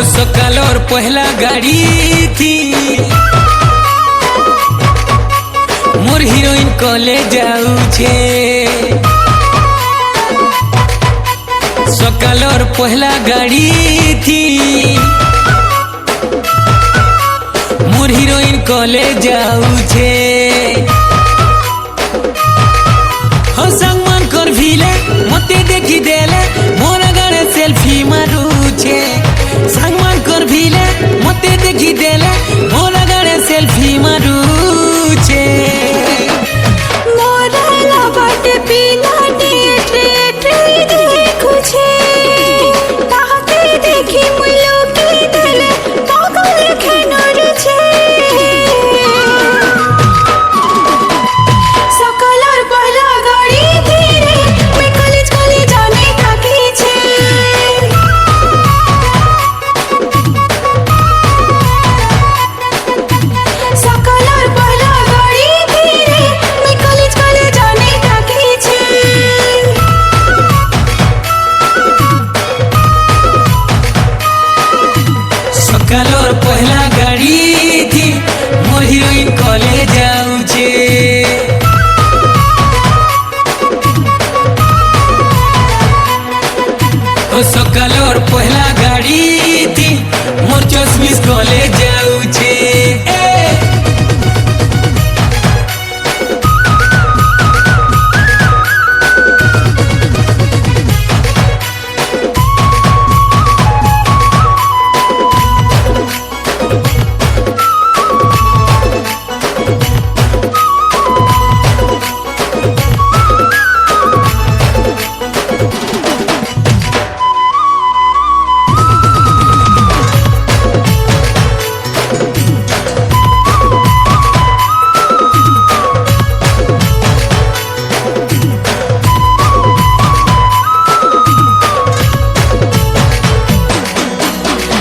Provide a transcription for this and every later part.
सकालोर पहला गाड़ी थी मोर हिरोइन कॉलेज जाऊ छे। सकालोर पहला गाड़ी थी मोर हिरोइन कॉलेज जाऊ छे। हो संगमान कर भीले मते देखी देले मोर गाड़े सेल्फी मारू छे। संगमान कर भीले मते देखी देले मोर गाड़े सेल्फी मारू छे। मोरला बाटे पीला टे देखु छे ताते देखी मुलो की देले पागल खेनर छे। सकालोर पहला गाड़ी धीरे मैं कॉलेज जाने ताकी छे। सकालोर पहला गाड़ी धीरे मैं कॉलेज जाने ताकी छे। सकालोर पहला गाड़ी थी मोर हिरोइन कॉलेज जाऊ छे। ओ सकालोर पहला गाड़ी थी मोर चश्मिश कॉलेज जाऊ छे।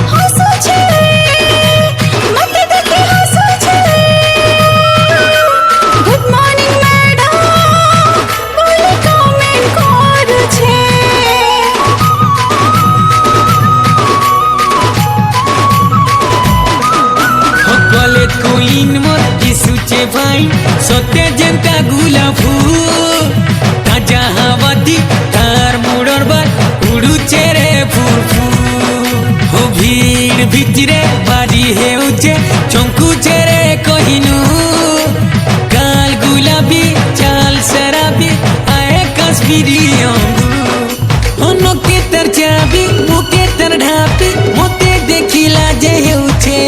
हंसू छे मते देखे हंसू छे। गुड मॉर्निंग मैडम बोले कमेंट करू छे। हो कॉलेज क्वीन मोर किसु छे भाई सत्य जनता गुलाब फूल ताजा हवाती तार मुड़र बार उड़ू चेरे फूल फूल। हो भीड़ भितरे बाजी हेउचे चंकू चेरे कहिनू काल गुलाबी चाल शराबी आए कश्मीरी अंगू। हो नके तर चाबी मुके तर ढापी मोते देखिला जे हेउचे।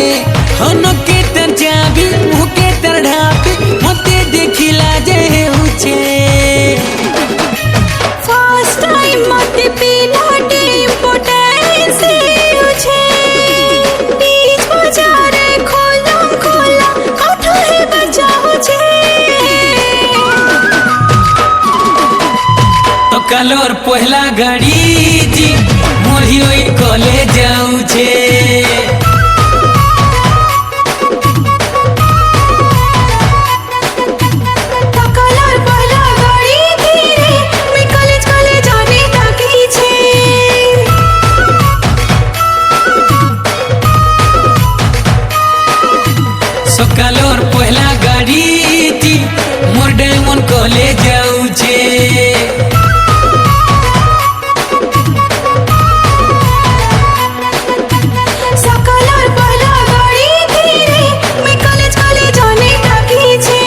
हो नके तर चाबी मुके तर ढापी मोते देखिला जे हेउचे। फर्स्ट टाइम मते पीला टे इम्पोर्टेंस छे। बीच बाजारे खोलम खोला कथा है बचाओ छे। तो कालोर पहला गाड़ी थी मोर हिरोइन कॉलेज जाऊ छे। सकालोर पहला गाड़ी धीरे मैं कॉलेज जाने ताकी छे। सकालोर पहला गाड़ी थी मोर डायमंड कॉलेज जाऊ छे। सकालोर पहला गाड़ी धीरे मैं कॉलेज जाने ताकी छे।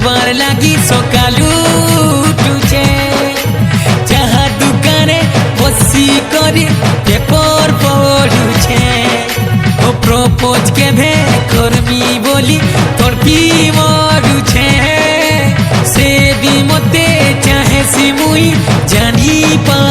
দেখবার লাগি সকালু উঠুছে চাহা দোকানে বসি করে পেপর পড়ুছে ও প্রপোজ কেভে করমি বলি তর্কি মরুছে সে বি মতে চাহে সি মুই জানি পা